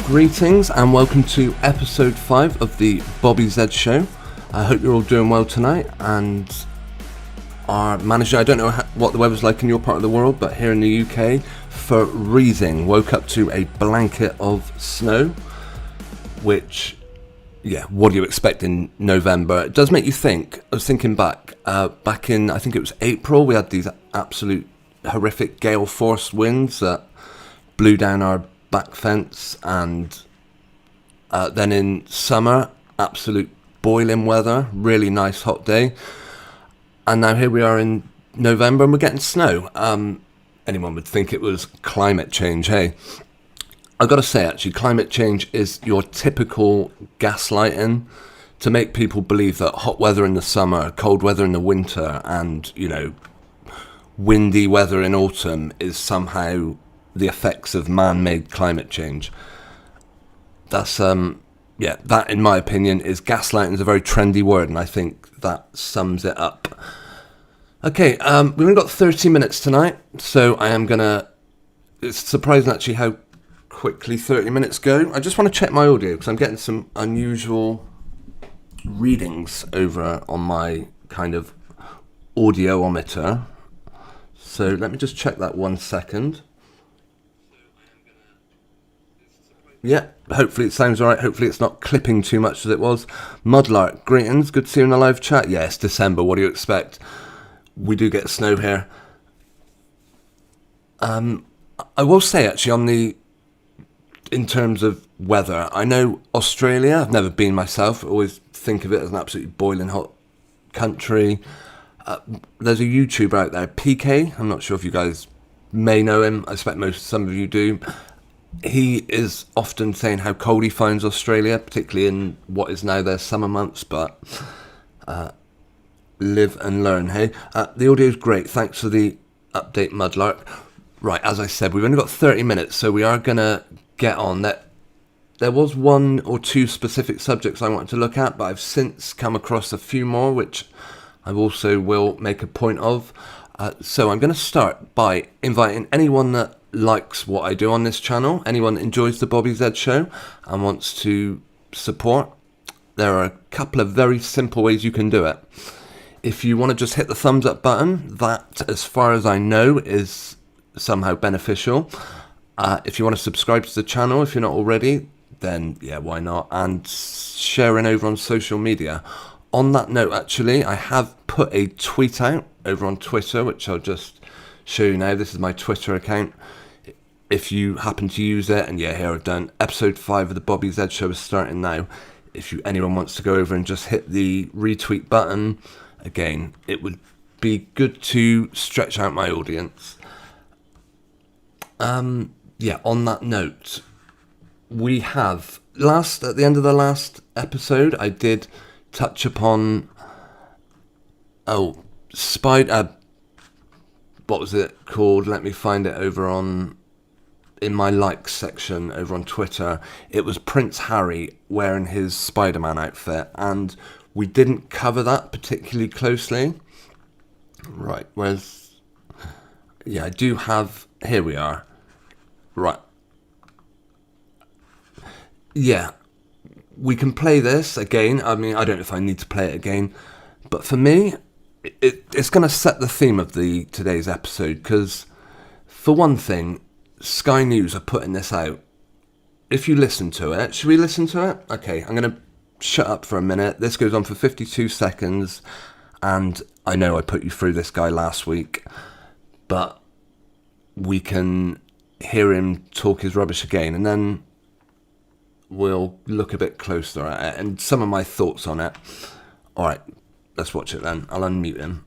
Greetings and welcome to episode 5 of the Bobby Z Show. I hope you're all doing well tonight, and our manager, I don't know what the weather's like in your part of the world, but here in the UK, freezing. Woke up to a blanket of snow, which, yeah, what do you expect in November? It does make you think. I was thinking back in, I think it was April, we had these absolute horrific gale force winds that blew down our back fence, and then in summer, absolute boiling weather, really nice hot day, and now here we are in November and we're getting snow. Anyone would think it was climate change, hey? I've got to say, actually, climate change is your typical gaslighting to make people believe that hot weather in the summer, cold weather in the winter, and, you know, windy weather in autumn is somehow the effects of man-made climate change. That's, that in my opinion is gaslighting is a very trendy word, and I think that sums it up. Okay, we've only got 30 minutes tonight, so I am gonna, it's surprising actually how quickly 30 minutes go. I just want to check my audio because I'm getting some unusual readings over on my kind of audiometer. So let me just check that 1 second. Yeah, hopefully it sounds alright. Hopefully it's not clipping too much as it was. Mudlark, greetings. Good to see you in the live chat. Yeah, it's December. What do you expect? We do get snow here. I will say, actually, in terms of weather, I know Australia, I've never been myself. I always think of it as an absolutely boiling hot country. There's a YouTuber out there, PK. I'm not sure if you guys may know him. I expect some of you do. He is often saying how cold he finds Australia, particularly in what is now their summer months, but live and learn, hey? The audio is great. Thanks for the update, Mudlark. Right, as I said, we've only got 30 minutes, so we are going to get on. There was one or two specific subjects I wanted to look at, but I've since come across a few more, which I also will make a point of. So I'm going to start by inviting anyone that likes what I do on this channel, anyone that enjoys the Bobby Z Show and wants to support. There are a couple of very simple ways you can do it. If you want to just hit the thumbs up button, that, as far as I know, is somehow beneficial. If you want to subscribe to the channel, if you're not already, then yeah, why not? And sharing over on social media. On that note, actually, I have put a tweet out over on Twitter, which I'll just show you now. This is my Twitter account. If you happen to use it, and yeah, here I've done episode 5 of the Bobby Z Show is starting now. If anyone wants to go over and just hit the retweet button, again, it would be good to stretch out my audience. On that note, we have at the end of the last episode, I did touch upon what was it called? Let me find it over in my likes section over on Twitter. It was Prince Harry wearing his Spider-Man outfit, and we didn't cover that particularly closely. Right, I do have, here we are. Right. Yeah, we can play this again. I mean, I don't know if I need to play it again, but for me, it's going to set the theme of today's episode, because for one thing, Sky News are putting this out. If you listen to it, should we listen to it? Okay, I'm going to shut up for a minute. This goes on for 52 seconds, and I know I put you through this guy last week, but we can hear him talk his rubbish again, and then we'll look a bit closer at it and some of my thoughts on it. Alright, let's watch it then. I'll unmute him.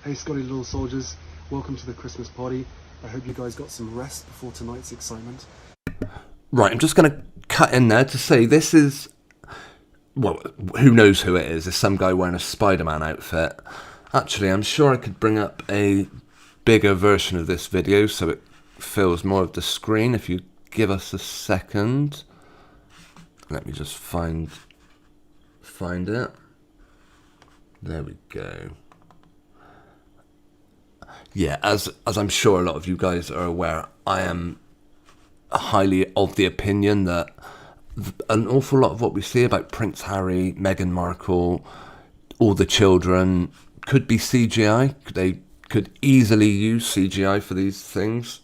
Hey Scotty little soldiers, welcome to the Christmas party. I hope you guys got some rest before tonight's excitement. Right, I'm just going to cut in there to say this is, well, who knows who it is. It's some guy wearing a Spider-Man outfit. Actually, I'm sure I could bring up a bigger version of this video so it fills more of the screen. If you give us a second. Let me just find it. There we go. Yeah, as I'm sure a lot of you guys are aware, I am highly of the opinion that an awful lot of what we see about Prince Harry, Meghan Markle, all the children could be CGI. They could easily use CGI for these things.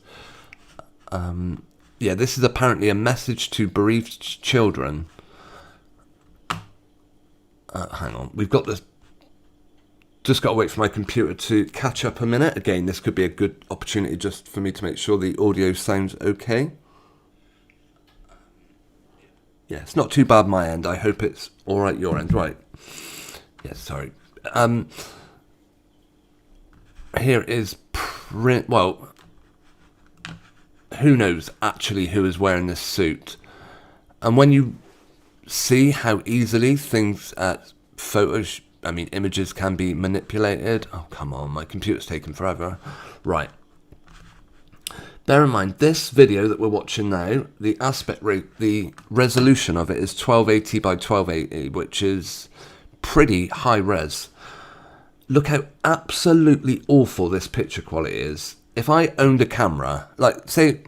Yeah, this is apparently a message to bereaved children. Hang on, we've got this. Just got to wait for my computer to catch up a minute. Again, this could be a good opportunity just for me to make sure the audio sounds okay. Yeah, it's not too bad my end. I hope it's all right your end. Right. Yeah, sorry. Here is well, who knows actually who is wearing this suit. And when you see how easily things, images can be manipulated. Oh, come on, my computer's taking forever. Right. Bear in mind, this video that we're watching now, the aspect rate, the resolution of it is 1280 by 1280, which is pretty high res. Look how absolutely awful this picture quality is. If I owned a camera, like, say,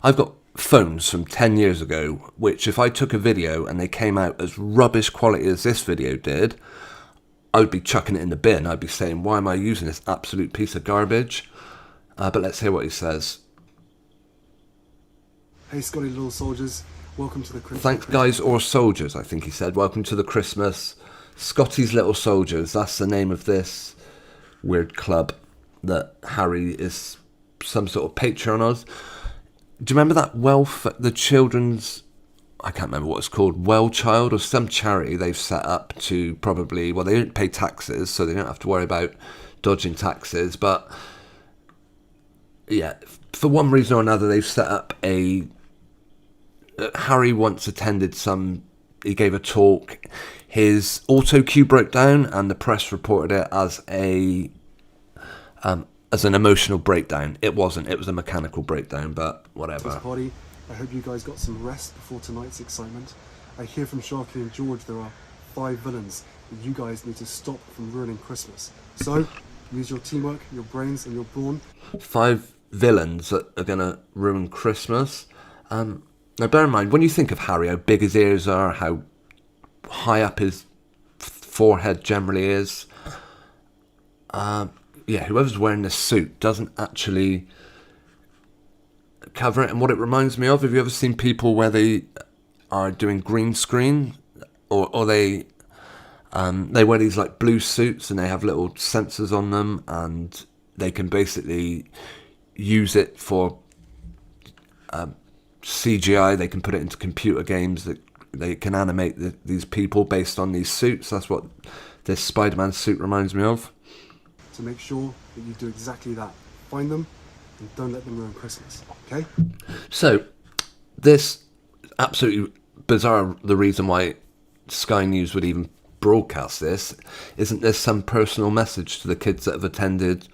I've got phones from 10 years ago, which if I took a video and they came out as rubbish quality as this video did, I would be chucking it in the bin. I'd be saying, why am I using this absolute piece of garbage? But let's hear what he says. Hey, Scotty little soldiers, welcome to the Christmas. Thanks, guys or soldiers, I think he said. Welcome to the Christmas. Scotty's Little Soldiers, that's the name of this weird club that Harry is some sort of patron of. Do you remember that the children's, I can't remember what it's called, Well Child or some charity they've set up to probably, well, they don't pay taxes, so they don't have to worry about dodging taxes, but yeah, for one reason or another, they've set up Harry once attended he gave a talk, his auto cue broke down, and the press reported it as an emotional breakdown. It wasn't, it was a mechanical breakdown, but whatever. Party. I hope you guys got some rest before tonight's excitement. I hear from Sharky and George there are 5 villains that you guys need to stop from ruining Christmas. So, use your teamwork, your brains and your brawn. 5 villains that are going to ruin Christmas. Now bear in mind, when you think of Harry, how big his ears are, how high up his forehead generally is, whoever's wearing this suit doesn't actually cover it. And what it reminds me of, have you ever seen people where they are doing green screen, or they wear these like blue suits and they have little sensors on them, and they can basically use it for CGI. They can put it into computer games that they can animate these people based on these suits. That's what this Spider-Man suit reminds me of. To make sure that you do exactly that. Find them and don't let them ruin Christmas, okay? So, this absolutely bizarre, the reason why Sky News would even broadcast this, isn't there some personal message to the kids that have attended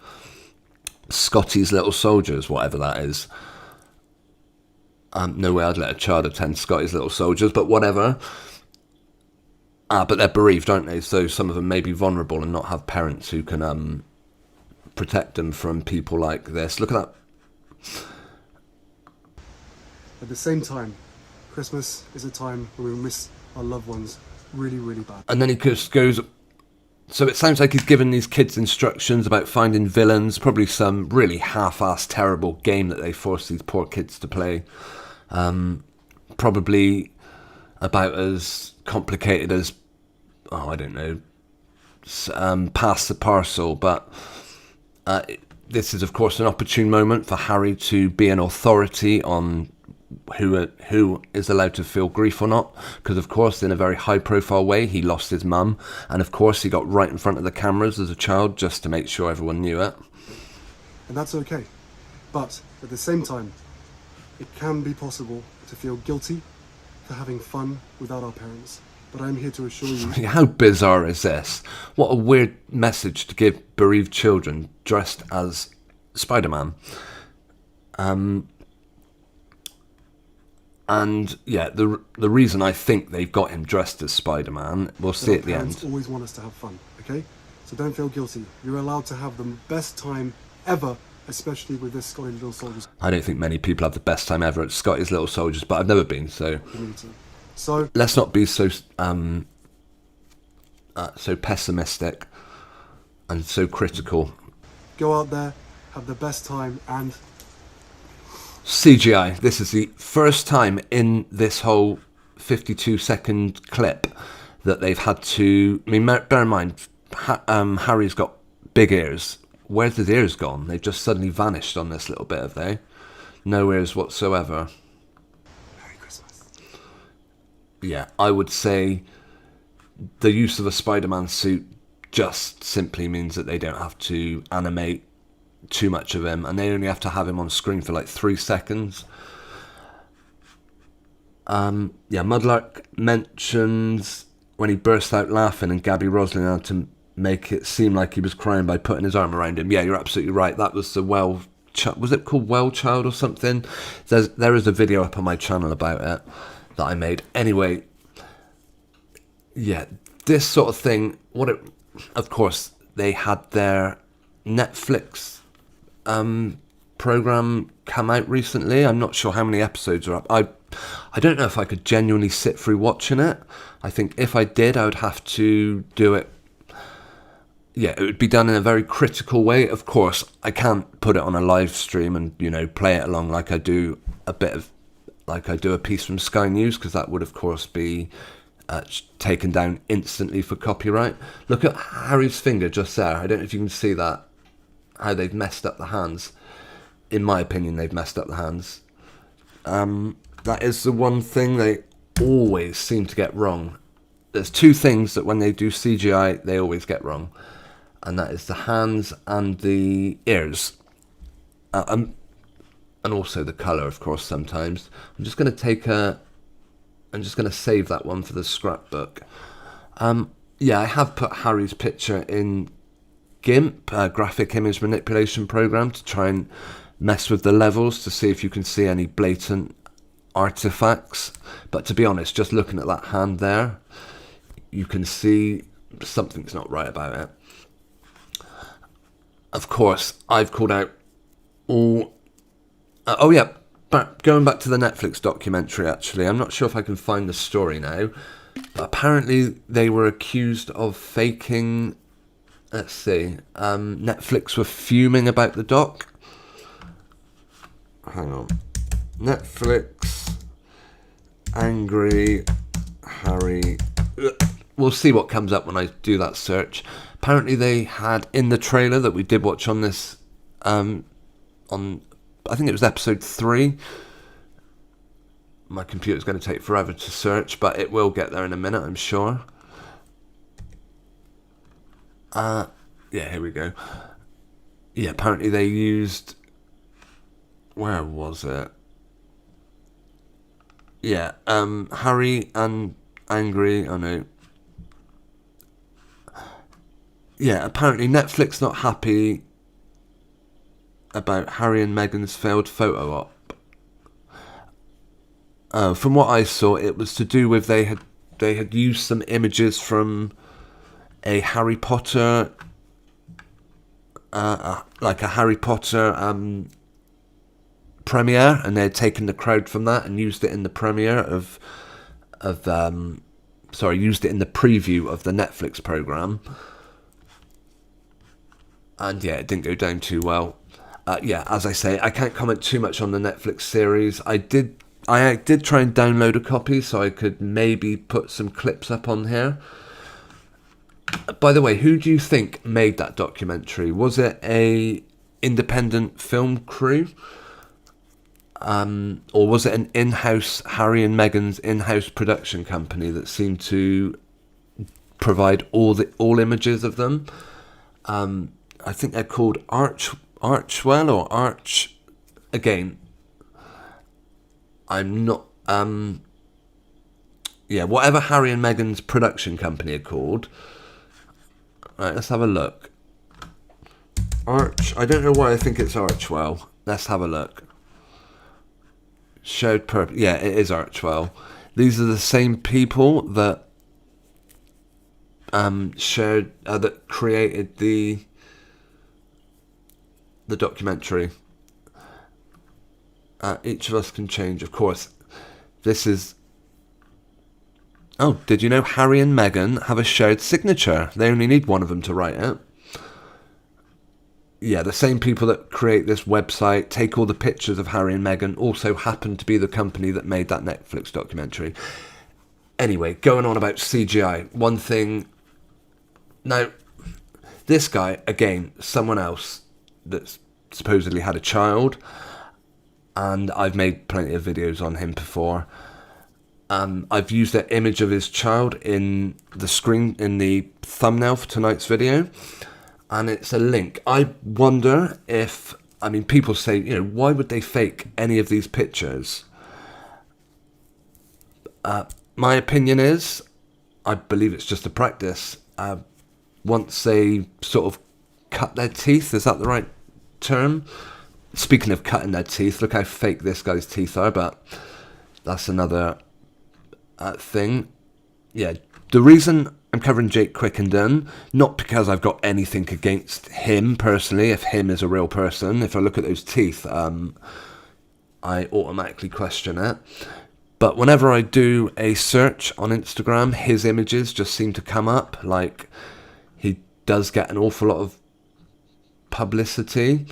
Scotty's Little Soldiers, whatever that is? No way I'd let a child attend Scotty's Little Soldiers, but whatever. But they're bereaved, aren't they? So some of them may be vulnerable and not have parents who can protect them from people like this. Look at that. At the same time, Christmas is a time when we miss our loved ones really, really bad. And then he just goes... So it sounds like he's given these kids instructions about finding villains, probably some really half-assed terrible game that they force these poor kids to play. Probably about as complicated as, I don't know, Pass the Parcel, but this is of course an opportune moment for Harry to be an authority on who is allowed to feel grief or not, because of course in a very high profile way he lost his mum, and of course he got right in front of the cameras as a child just to make sure everyone knew it. And that's okay, but at the same time it can be possible to feel guilty for having fun without our parents. But I'm here to assure you... How bizarre is this? What a weird message to give bereaved children dressed as Spider-Man. And yeah, the reason I think they've got him dressed as Spider-Man, we'll see at the end. Parents always want us to have fun, okay? So don't feel guilty. You're allowed to have the best time ever, especially with this Scotty Little Soldiers I don't think many people have the best time ever at Scotty's Little Soldiers, but I've never been, so community. So let's not be so so pessimistic and so critical. go out there, have the best time, and CGI. This is the first time in this whole 52-second clip that they've had to... I mean, bear in mind, Harry's got big ears. Where's his ears gone? They've just suddenly vanished on this little bit, have they? No ears whatsoever. Merry Christmas. Yeah, I would say the use of a Spider-Man suit just simply means that they don't have to animate too much of him, and they only have to have him on screen for like 3 seconds. Mudlark mentions when he burst out laughing and Gabby Roslin had to make it seem like he was crying by putting his arm around him. Yeah, you're absolutely right. That was the was it called Well Child or something? There is a video up on my channel about it that I made. Anyway, yeah, this sort of thing, of course, they had their Netflix program come out recently. I'm not sure how many episodes are up. I don't know if I could genuinely sit through watching it. I think if I did, I would have to do it. Yeah, it would be done in a very critical way. Of course, I can't put it on a live stream and, play it along like I do a piece from Sky News, because that would, of course, be taken down instantly for copyright. Look at Harry's finger just there. I don't know if you can see that, how they've messed up the hands. In my opinion, they've messed up the hands. That is the one thing they always seem to get wrong. There's two things that when they do CGI, they always get wrong. And that is the hands and the ears. And also the colour, of course, sometimes. I'm just going to save that one for the scrapbook. I have put Harry's picture in GIMP, a graphic image manipulation program, to try and mess with the levels to see if you can see any blatant artifacts. But to be honest, just looking at that hand there, you can see something's not right about it. Of course, I've called out all... going back to the Netflix documentary, actually. I'm not sure if I can find the story now. But apparently they were accused of faking... Let's see. Netflix were fuming about the doc. Hang on. Netflix... Angry... Harry... We'll see what comes up when I do that search. Apparently they had in the trailer that we did watch on this, I think it was episode 3. My computer's going to take forever to search, but it will get there in a minute, I'm sure. Here we go. Yeah, apparently they used... Where was it? Yeah, Harry and Angry... Oh no. Yeah, apparently Netflix not happy about Harry and Meghan's failed photo op. From what I saw, it was to do with they had used some images from a Harry Potter, like a Harry Potter premiere, and they had taken the crowd from that and used it in the premiere used it in the preview of the Netflix program. And yeah, it didn't go down too well. As I say, I can't comment too much on the Netflix series. I did try and download a copy so I could maybe put some clips up on here. By the way, who do you think made that documentary? Was it a independent film crew? Or was it an in-house, Harry and Meghan's in-house production company that seemed to provide all images of them? I think they're called Archwell or Arch. Again, I'm not. Whatever Harry and Meghan's production company are called. Right, let's have a look. I don't know why I think it's Archwell. Let's have a look. Showed purpose. Yeah, it is Archwell. These are the same people that that created the the documentary. Each of us can change, of course. This is... Oh, did you know Harry and Meghan have a shared signature? They only need one of them to write it. Yeah, the same people that create this website, take all the pictures of Harry and Meghan, also happen to be the company that made that Netflix documentary. Anyway, going on about CGI. One thing... Now, this guy, again, someone else that's supposedly had a child, and I've made plenty of videos on him before. I've used an image of his child in the thumbnail for tonight's video, and it's a link. I wonder if, I mean, people say, you know, why would they fake any of these pictures? My opinion is, I believe it's just a practice. Once they sort of cut their teeth, is that the right term? Speaking of cutting their teeth, look how fake this guy's teeth are, but that's another thing. Yeah, the reason I'm covering Jake Quickenden, not because I've got anything against him personally, if him is a real person. If I look at those teeth, I automatically question it. But whenever I do a search on Instagram, his images just seem to come up. Like, he does get an awful lot of publicity.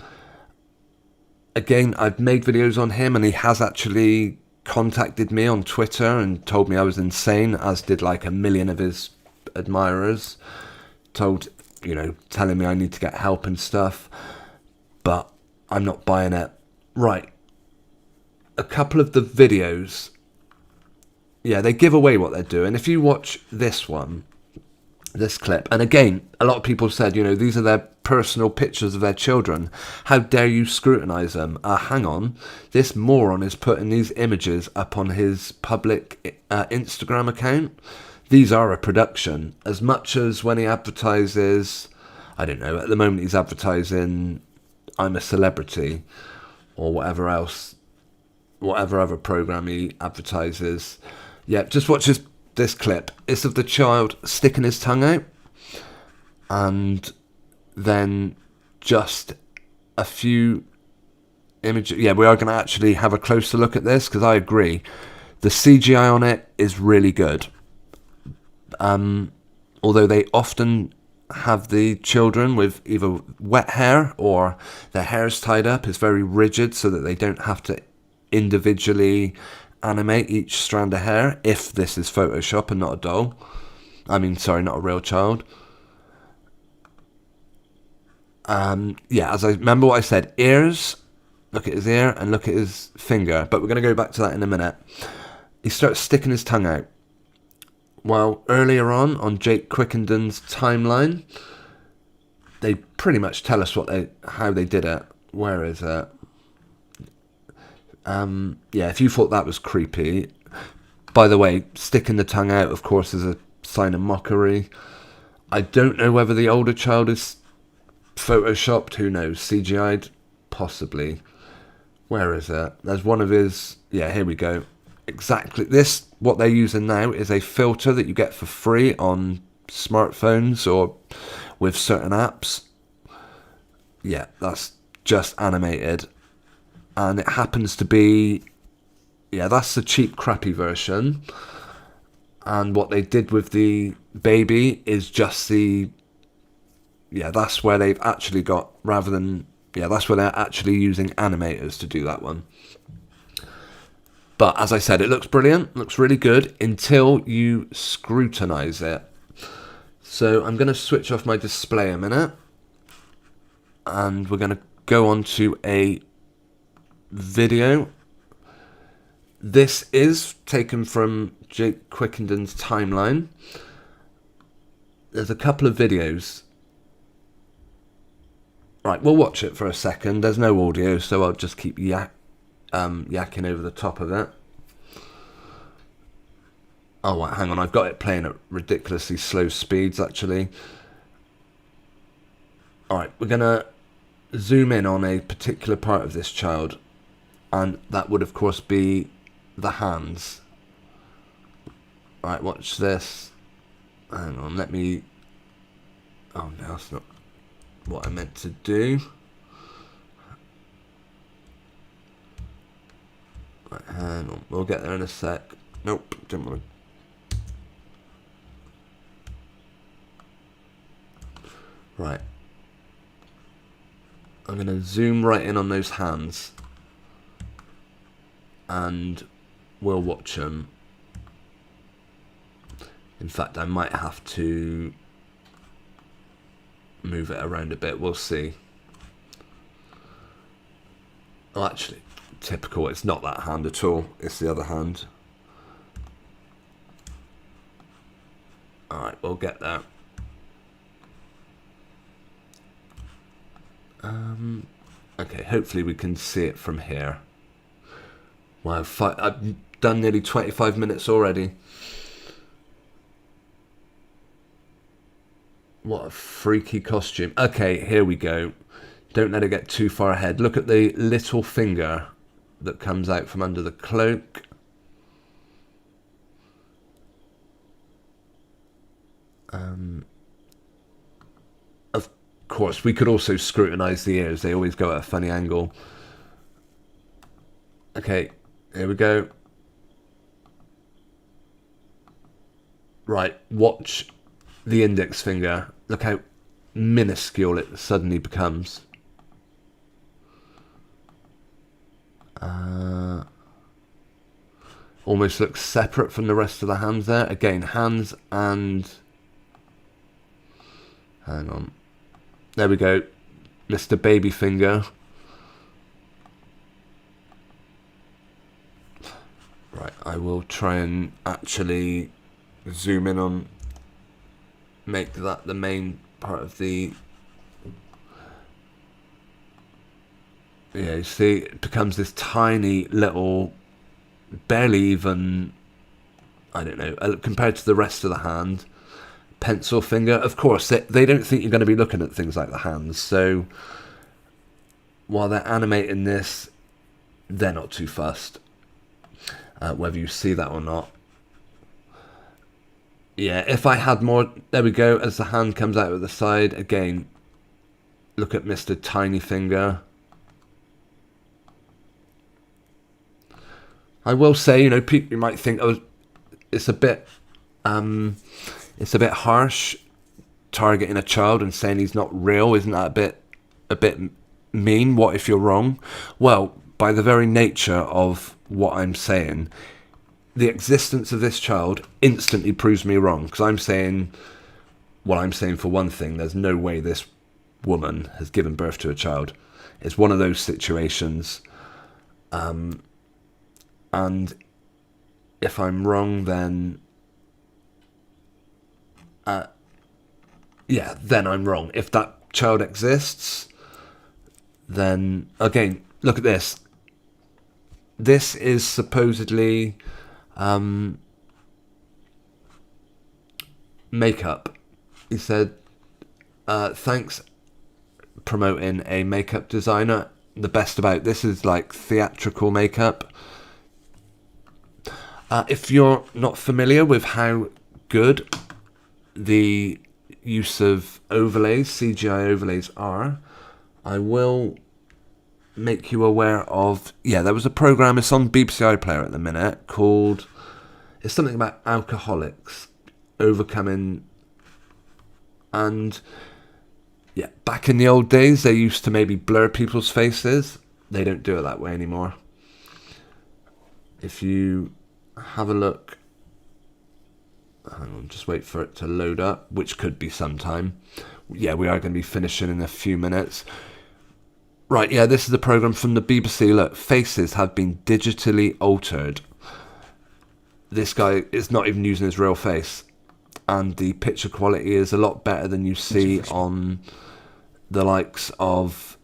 Again, I've made videos on him, and he has actually contacted me on Twitter and told me I was insane, as did like 1 million of his admirers. Telling me I need to get help and stuff. But I'm not buying it. Right. A couple of the videos, yeah, they give away what they're doing. If you watch this clip, and again, a lot of people said, you know, these are their personal pictures of their children. How dare you scrutinise them? Hang on. This moron is putting these images up on his public Instagram account. These are a production. As much as when he advertises, I don't know, at the moment he's advertising I'm a Celebrity or whatever else, whatever other program he advertises. Yeah, just watch this clip. It's of the child sticking his tongue out, and then just a few images. Yeah, we are going to actually have a closer look at this, because I agree. The CGI on it is really good. Although they often have the children with either wet hair or their hair's tied up. It's very rigid so that they don't have to individually animate each strand of hair, if this is Photoshop and not a doll. Not a real child. As I remember what I said, ears, look at his ear and look at his finger, but we're going to go back to that in a minute. He starts sticking his tongue out. Well, earlier on Jake Quickenden's timeline, they pretty much tell us how they did it. Where is it? If you thought that was creepy, by the way, sticking the tongue out, of course, is a sign of mockery. I don't know whether the older child is photoshopped, who knows, CGI'd, possibly. Where is it? There's one of his, here we go. Exactly, what they're using now is a filter that you get for free on smartphones or with certain apps. Yeah, that's just animated. And it happens to be, that's the cheap, crappy version. And what they did with the baby is just that's where they've actually got, that's where they're actually using animators to do that one. But as I said, it looks brilliant, looks really good, until you scrutinise it. So I'm going to switch off my display a minute, and we're going to go on to a video. This is taken from Jake Quickenden's timeline. There's a couple of videos. Right, we'll watch it for a second. There's no audio, so I'll just keep yakking over the top of it. Oh, wait, hang on, I've got it playing at ridiculously slow speeds, actually. Alright, we're going to zoom in on a particular part of this child, and that would, of course, be the hands. Alright, watch this. Hang on, let me... Oh, no, that's not what I meant to do. Right, hang on. We'll get there in a sec. Nope, didn't want to. Right. I'm going to zoom right in on those hands. And we'll watch them. In fact, I might have to move it around a bit. We'll see. Oh, actually, typical. It's not that hand at all. It's the other hand. Alright, we'll get there. Okay, hopefully we can see it from here. Wow, I've done nearly 25 minutes already. What a freaky costume. Okay, here we go. Don't let it get too far ahead. Look at the little finger that comes out from under the cloak. Of course, we could also scrutinize the ears. They always go at a funny angle. Okay, here we go. Right, watch the index finger. Look how minuscule it suddenly becomes. Almost looks separate from the rest of the hands there. Again, hands and... Hang on. There we go. Mr. Baby Finger. Right, I will try and actually zoom in on... Make that the main part of the... Yeah, you see, it becomes this tiny little... Barely even... I don't know, compared to the rest of the hand... Pencil finger. Of course, they don't think you're going to be looking at things like the hands, so while they're animating this, they're not too fussed whether you see that or not. Yeah, if I had more... There we go, as the hand comes out of the side, again, look at Mr. Tiny Finger. I will say, you know, people might think, oh, it's a bit harsh targeting a child and saying he's not real. Isn't that a bit mean? What if you're wrong? Well, by the very nature of what I'm saying, the existence of this child instantly proves me wrong, because I'm saying for one thing, there's no way this woman has given birth to a child. It's one of those situations, and if I'm wrong, then then I'm wrong. If that child exists, then again, look at this. This is supposedly makeup. He said, thanks, promoting a makeup designer. The best about this is like theatrical makeup. If you're not familiar with how good the use of overlays, CGI overlays are, I will make you aware of... Yeah, there was a program, it's on BBC iPlayer at the minute, called... It's something about alcoholics overcoming... And... Yeah, back in the old days, they used to maybe blur people's faces. They don't do it that way anymore. If you have a look... Hang on, just wait for it to load up, which could be some time. Yeah, we are going to be finishing in a few minutes. Right, yeah, this is a program from the BBC. Look, faces have been digitally altered. This guy is not even using his real face. And the picture quality is a lot better than you see on the likes of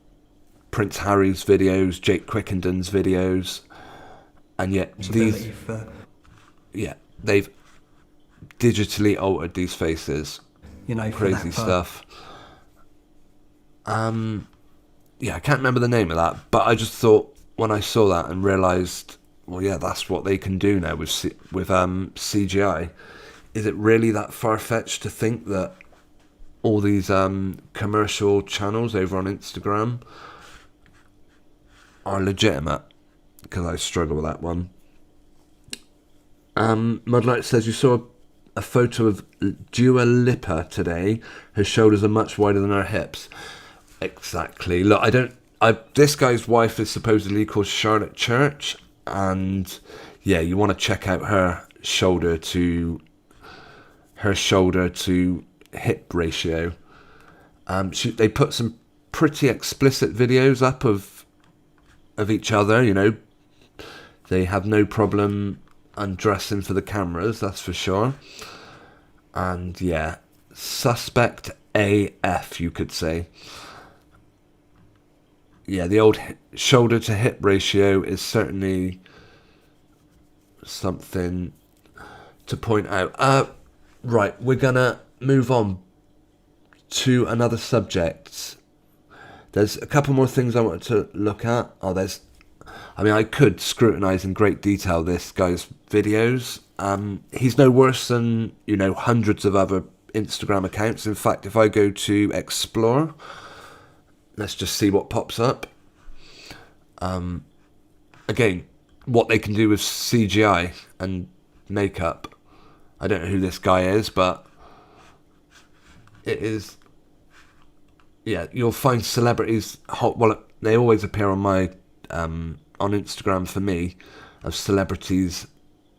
Prince Harry's videos, Jake Quickenden's videos. And yet these... Yeah, they've digitally altered these faces. You know, crazy stuff. Yeah, I can't remember the name of that, but I just thought when I saw that and realised, well, yeah, that's what they can do now with CGI. Is it really that far-fetched to think that all these commercial channels over on Instagram are legitimate? because I struggle with that one. Mudlight says you saw a photo of Dua Lipa today. Her shoulders are much wider than her hips. Exactly. Look, this guy's wife is supposedly called Charlotte Church, and yeah, you want to check out her shoulder to hip ratio. They put some pretty explicit videos up of each other. You know, they have no problem undressing for the cameras, that's for sure. And yeah, suspect AF, you could say. Yeah, the old shoulder to hip ratio is certainly something to point out. Right, we're gonna move on to another subject. There's a couple more things I wanted to look at. I could scrutinise in great detail this guy's videos. He's no worse than, hundreds of other Instagram accounts. In fact, if I go to explore, let's just see what pops up. Again, what they can do with CGI and makeup. I don't know who this guy is, but it is... Yeah, you'll find celebrities... they always appear on my... on Instagram for me, of celebrities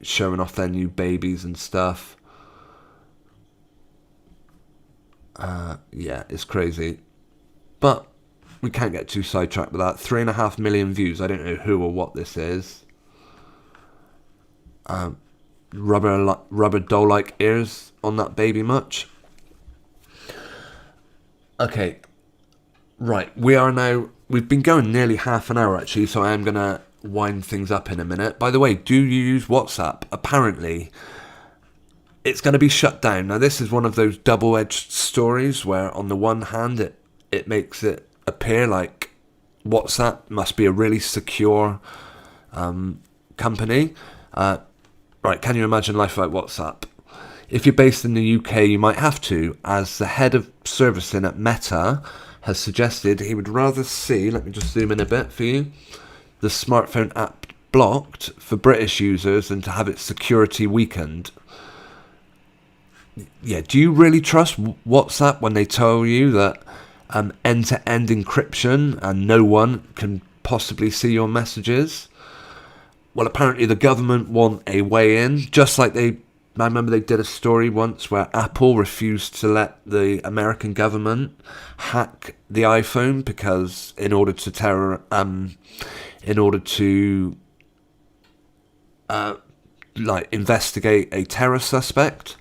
showing off their new babies and stuff. Yeah, it's crazy. But we can't get too sidetracked with that. 3.5 million views. I don't know who or what this is. Rubber doll-like ears on that baby much? Okay. Right, we've been going nearly half an hour actually, so I am going to wind things up in a minute. By the way, do you use WhatsApp? Apparently, it's going to be shut down. Now, this is one of those double-edged stories where, on the one hand, it makes it appear like WhatsApp must be a really secure company. Right, can you imagine life like WhatsApp? If you're based in the UK, you might have to, as the head of servicing at Meta has suggested he would rather see, let me just zoom in a bit for you, the smartphone app blocked for British users than to have its security weakened. Yeah, do you really trust WhatsApp when they tell you that end-to-end encryption and no one can possibly see your messages? Well, apparently the government want a way in, just like I remember they did a story once where Apple refused to let the American government hack the iPhone because in order to investigate a terror suspect.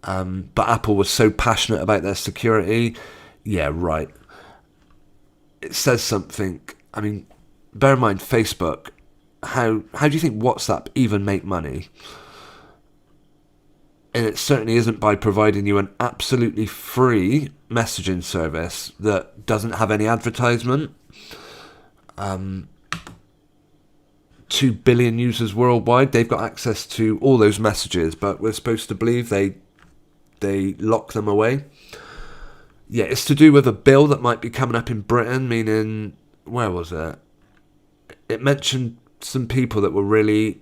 But Apple was so passionate about their security. Yeah, right. It says something. I mean, bear in mind, Facebook. How do you think WhatsApp even make money? And it certainly isn't by providing you an absolutely free messaging service that doesn't have any advertisement. 2 billion users worldwide, they've got access to all those messages, but we're supposed to believe they lock them away. Yeah, it's to do with a bill that might be coming up in Britain, meaning, where was it? It mentioned some people that were really...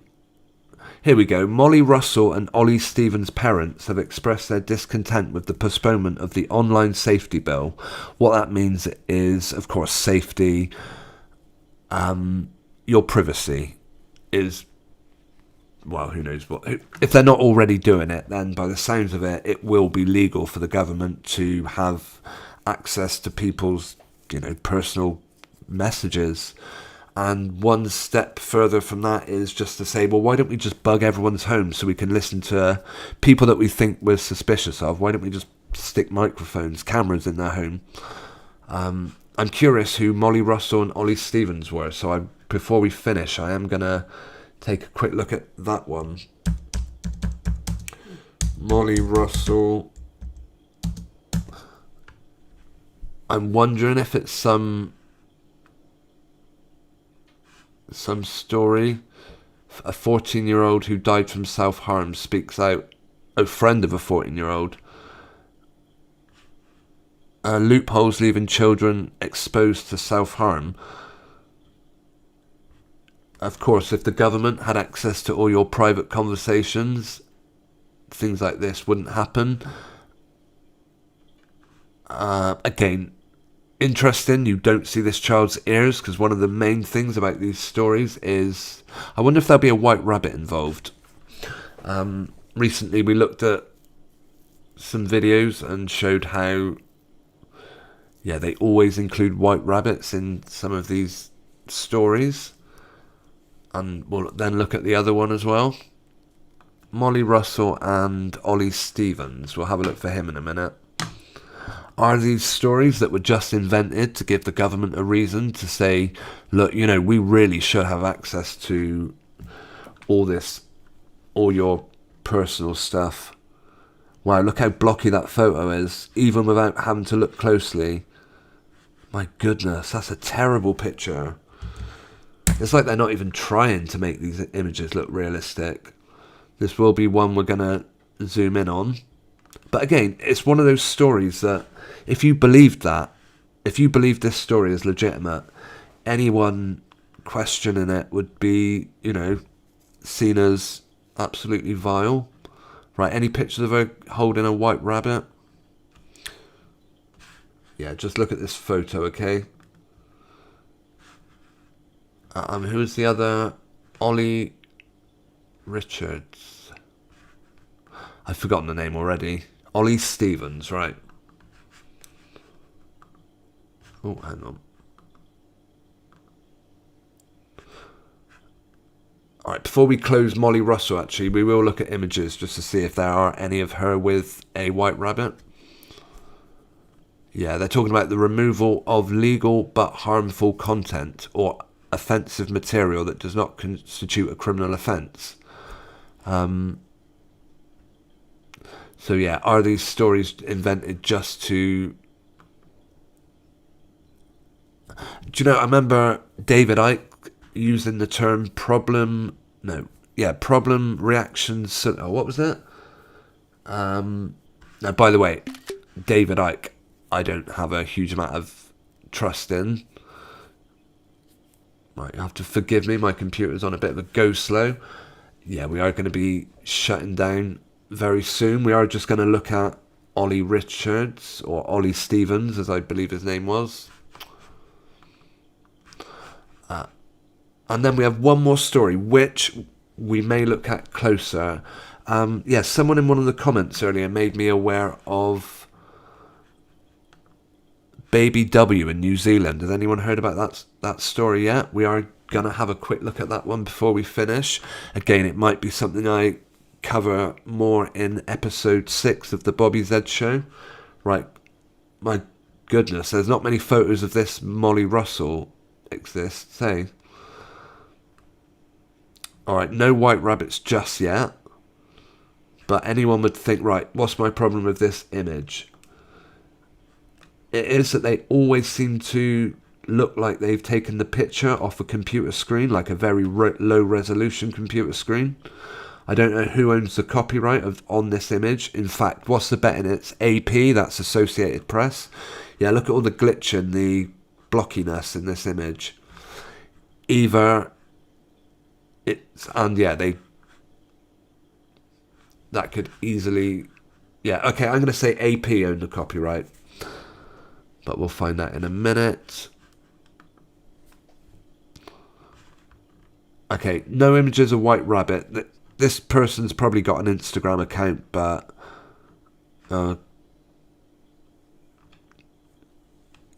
Here we go. Molly Russell and Ollie Stevens' parents have expressed their discontent with the postponement of the online safety bill. What that means is, of course, safety. Your privacy is... Well, who knows what... If they're not already doing it, then by the sounds of it, it will be legal for the government to have access to people's, personal messages. And one step further from that is just to say, well, why don't we just bug everyone's home so we can listen to people that we think we're suspicious of? Why don't we just stick microphones, cameras in their home? I'm curious who Molly Russell and Ollie Stevens were, so before we finish, I am going to take a quick look at that one. Molly Russell. I'm wondering if it's some story. A 14-year-old who died from self-harm speaks out. A friend of a 14-year-old. Loopholes leaving children exposed to self-harm. Of course, if the government had access to all your private conversations, things like this wouldn't happen. Again, interesting, you don't see this child's ears, because one of the main things about these stories is, I wonder if there'll be a white rabbit involved. Recently we looked at some videos and showed how, yeah, they always include white rabbits in some of these stories. And we'll then look at the other one as well. Molly Russell and Ollie Stevens. We'll have a look for him in a minute. Are these stories that were just invented to give the government a reason to say, look, you know, we really should have access to all your personal stuff? Wow, look how blocky that photo is, even without having to look closely. My goodness, that's a terrible picture. It's like they're not even trying to make these images look realistic. This will be one we're going to zoom in on. But again, it's one of those stories that if you believe this story is legitimate, anyone questioning it would be, you know, seen as absolutely vile. Right, any pictures of her holding a white rabbit? Yeah, just look at this photo, okay? Who's the other? Ollie Richards. I've forgotten the name already. Ollie Stevens, right. Oh, hang on. Alright, before we close Molly Russell, actually, we will look at images just to see if there are any of her with a white rabbit. Yeah, they're talking about the removal of legal but harmful content or offensive material that does not constitute a criminal offence. So yeah, are these stories invented just to... Do you know, I remember David Icke using the term problem reactions. Oh, what was that? Now, by the way, David Icke, I don't have a huge amount of trust in. Right, you have to forgive me, my computer's on a bit of a go slow. Yeah, we are going to be shutting down very soon. We are just going to look at Ollie Richards, or Ollie Stevens, as I believe his name was. And then we have one more story, which we may look at closer. Someone in one of the comments earlier made me aware of Baby W in New Zealand. Has anyone heard about that story yet? We are going to have a quick look at that one before we finish. Again, it might be something I cover more in episode 6 of the Bobby Z Show. Right, my goodness, there's not many photos of this Molly Russell exists, hey? Alright, no white rabbits just yet. But anyone would think, right, what's my problem with this image? It is that they always seem to look like they've taken the picture off a computer screen, like a very low resolution computer screen. I don't know who owns the copyright on this image. In fact, what's the betting? It's AP, that's Associated Press. Yeah, look at all the glitch and the blockiness in this image. Either it's, and yeah, that could easily, yeah, okay, I'm going to say AP owned the copyright. But we'll find that in a minute. Okay, no images of white rabbit. This person's probably got an Instagram account, but...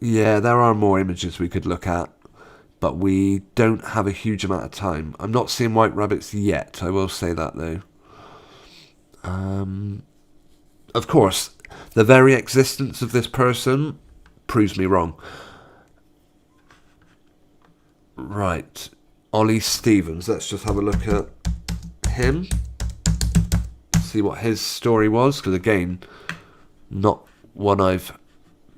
yeah, there are more images we could look at. But we don't have a huge amount of time. I'm not seeing white rabbits yet, I will say that though. Of course, the very existence of this person proves me wrong. Right, Ollie Stevens. Let's just have a look at him. See what his story was, because again, not one I've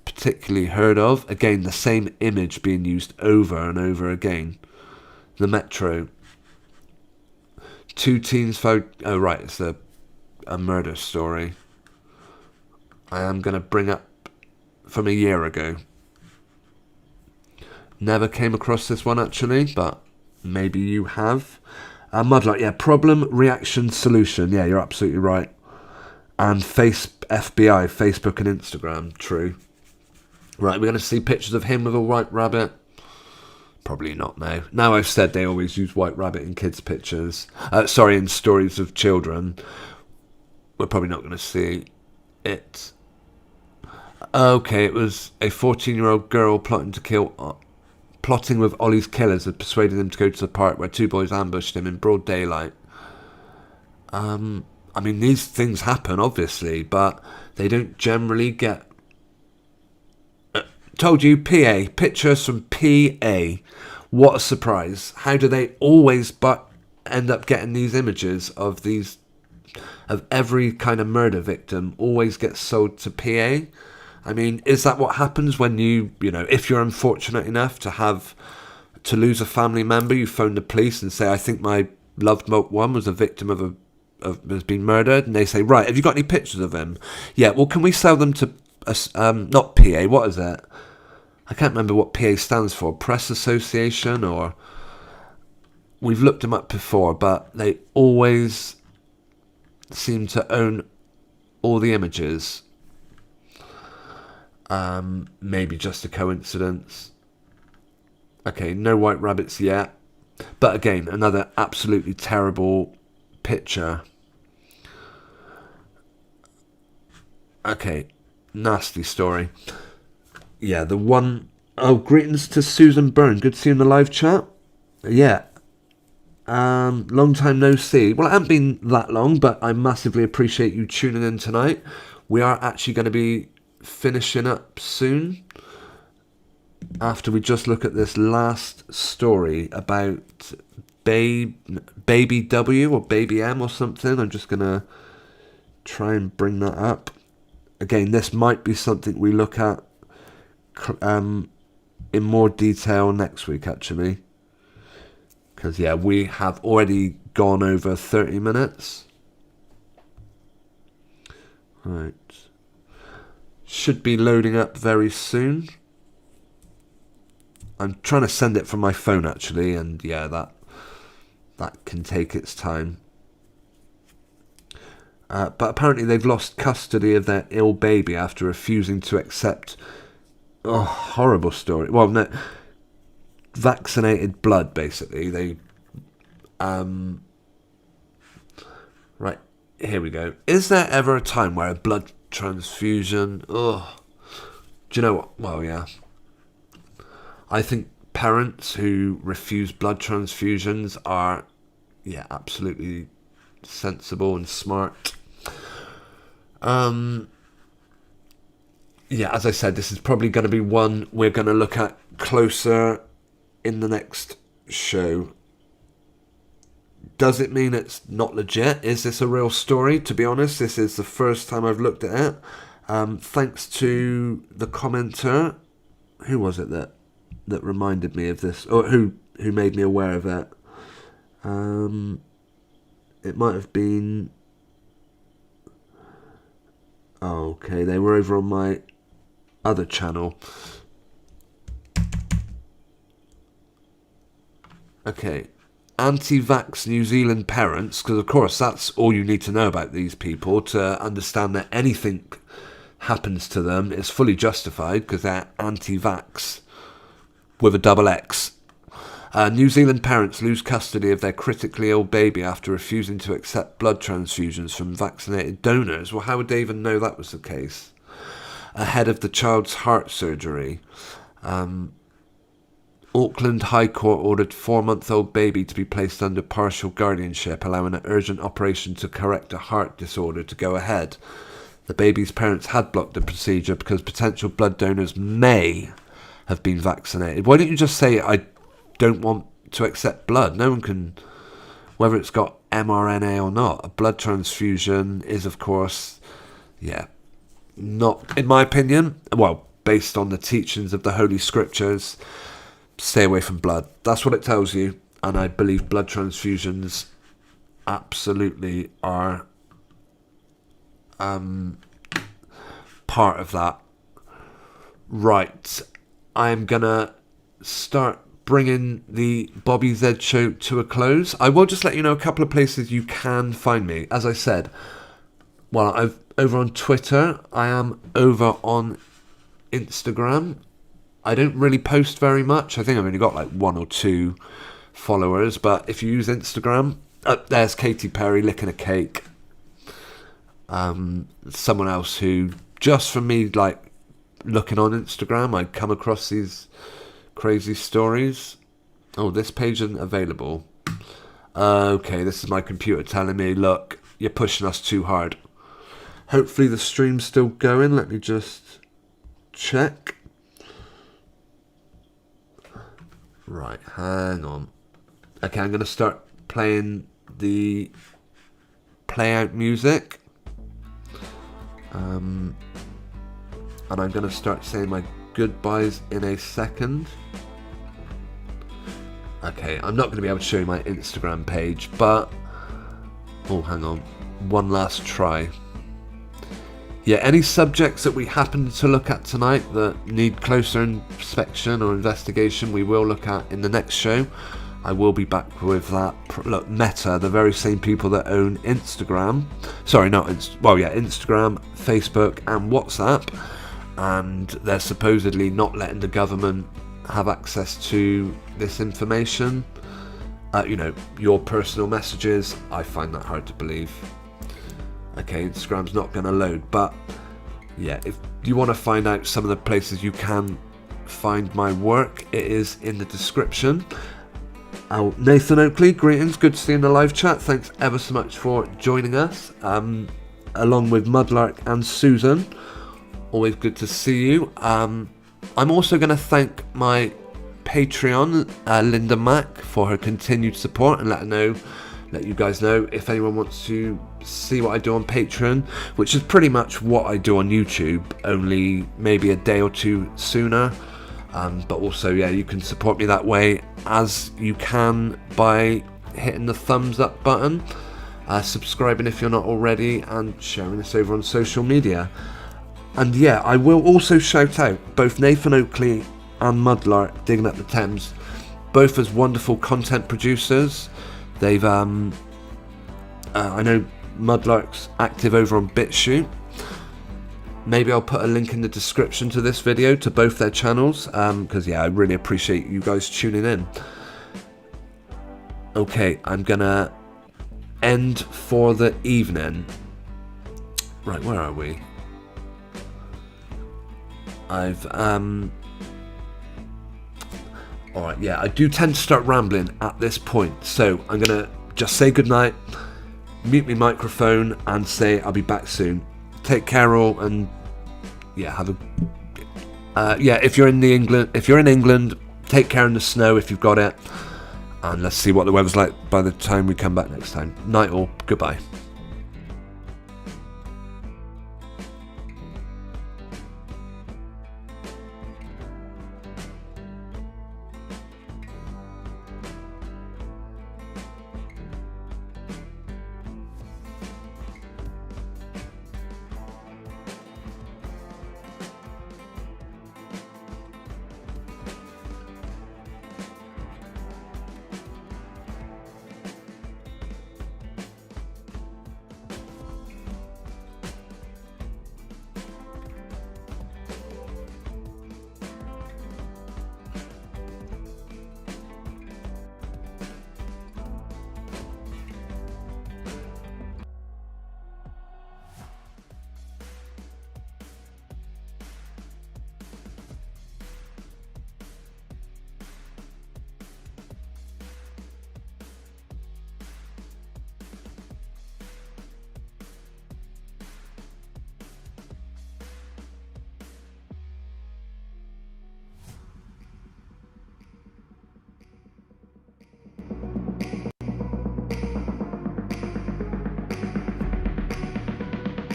particularly heard of. Again, the same image being used over and over again. The Metro. 2 teens found... Oh right, it's a murder story. I am going to bring up from a year ago. Never came across this one actually, but maybe you have. Mudlight, yeah, problem, reaction, solution. Yeah, you're absolutely right. And FBI, Facebook and Instagram, true. Right, we're going to see pictures of him with a white rabbit. Probably not now. Now I've said they always use white rabbit in kids' pictures. In stories of children. We're probably not going to see it. Okay, it was a 14-year-old girl plotting with Ollie's killers had persuaded him to go to the park where two boys ambushed him in broad daylight. I mean, these things happen, obviously, but they don't generally get... Told you, PA. Pictures from PA. What a surprise. How do they always end up getting these images of every kind of murder victim always gets sold to PA? I mean, is that what happens when if you're unfortunate enough to lose a family member, you phone the police and say, I think my loved one was a victim has been murdered, and they say, right, have you got any pictures of him? Yeah, well, can we sell them to, not PA, what is it? I can't remember what PA stands for, Press Association, or... We've looked them up before, but they always seem to own all the images. Maybe just a coincidence. Okay, no white rabbits yet. But again, another absolutely terrible picture. Okay, nasty story. Yeah, the one... Oh, greetings to Susan Byrne. Good to see you in the live chat. Yeah. Long time no see. Well, it hasn't been that long, but I massively appreciate you tuning in tonight. We are actually going to be finishing up soon, after we just look at this last story about Baby W or Baby M or something. I'm just going to try and bring that up. Again, this might be something we look at in more detail next week, actually. Because, yeah, we have already gone over 30 minutes. Right. Should be loading up very soon. I'm trying to send it from my phone, actually, and yeah, that can take its time. But apparently they've lost custody of their ill baby after refusing to accept... Oh, horrible story. Well, no... Vaccinated blood, basically. They... Right, here we go. Is there ever a time where a blood transfusion... Ugh. Do you know what? Well, yeah. I think parents who refuse blood transfusions are, yeah, absolutely sensible and smart. Yeah, as I said, this is probably going to be one we're going to look at closer in the next show. Does it mean it's not legit? Is this a real story? To be honest, this is the first time I've looked at it. Thanks to the commenter. Who was it that reminded me of this? Or who made me aware of it? It might have been... Oh, okay, they were over on my other channel. Okay. Anti-vax New Zealand parents, because of course that's all you need to know about these people to understand that anything happens to them is fully justified because they're anti-vax with a double X. New Zealand parents lose custody of their critically ill baby after refusing to accept blood transfusions from vaccinated donors. Well, how would they even know that was the case? Ahead of the child's heart surgery. Auckland High Court ordered 4-month-old baby to be placed under partial guardianship, allowing an urgent operation to correct a heart disorder to go ahead. The baby's parents had blocked the procedure because potential blood donors may have been vaccinated. Why don't you just say, I don't want to accept blood? No one can, whether it's got mRNA or not. A blood transfusion is, of course, yeah, not, in my opinion, well, based on the teachings of the Holy Scriptures, stay away from blood. That's what it tells you. And I believe blood transfusions absolutely are part of that. Right. I'm going to start bringing the Bobby Z show to a close. I will just let you know a couple of places you can find me. As I said, well, I'm over on Twitter. I am over on Instagram. I don't really post very much. I think I've only got like 1 or 2 followers. But if you use Instagram, there's Katy Perry licking a cake. Someone else who, just from me like looking on Instagram, I come across these crazy stories. Oh, this page isn't available. Okay, this is my computer telling me, look, you're pushing us too hard. Hopefully the stream's still going. Let me just check. Right, hang on. Okay, I'm going to start playing the play out music. And I'm going to start saying my goodbyes in a second. Okay, I'm not going to be able to show you my Instagram page, but... Oh, hang on. One last try. Yeah, any subjects that we happen to look at tonight that need closer inspection or investigation, we will look at in the next show. I will be back with that. Look, Meta, the very same people that own Instagram. Sorry, not Instagram, Facebook, and WhatsApp. And they're supposedly not letting the government have access to this information. Your personal messages. I find that hard to believe. Okay, Instagram's not going to load, but yeah, if you want to find out some of the places you can find my work, it is in the description. Nathan Oakley, greetings, good to see you in the live chat. Thanks ever so much for joining us, along with Mudlark and Susan. Always good to see you. I'm also going to thank my Patreon, Linda Mack, for her continued support, and let you guys know if anyone wants to see what I do on Patreon, which is pretty much what I do on YouTube, only maybe a day or 2 sooner. But also, yeah, you can support me that way, as you can by hitting the thumbs up button, subscribing if you're not already, and sharing this over on social media. And yeah, I will also shout out both Nathan Oakley and Mudlark, Digging Up the Thames, both as wonderful content producers. They've, I know Mudlark's active over on BitChute. Maybe I'll put a link in the description to this video to both their channels, because yeah, I really appreciate you guys tuning in. Okay, I'm gonna end for the evening. Right, where are we? Alright, yeah, I do tend to start rambling at this point, so I'm gonna just say goodnight, mute my microphone, and say I'll be back soon. Take care all, and yeah, have a if you're in England, take care in the snow if you've got it, and let's see what the weather's like by the time we come back next time. Night all, goodbye.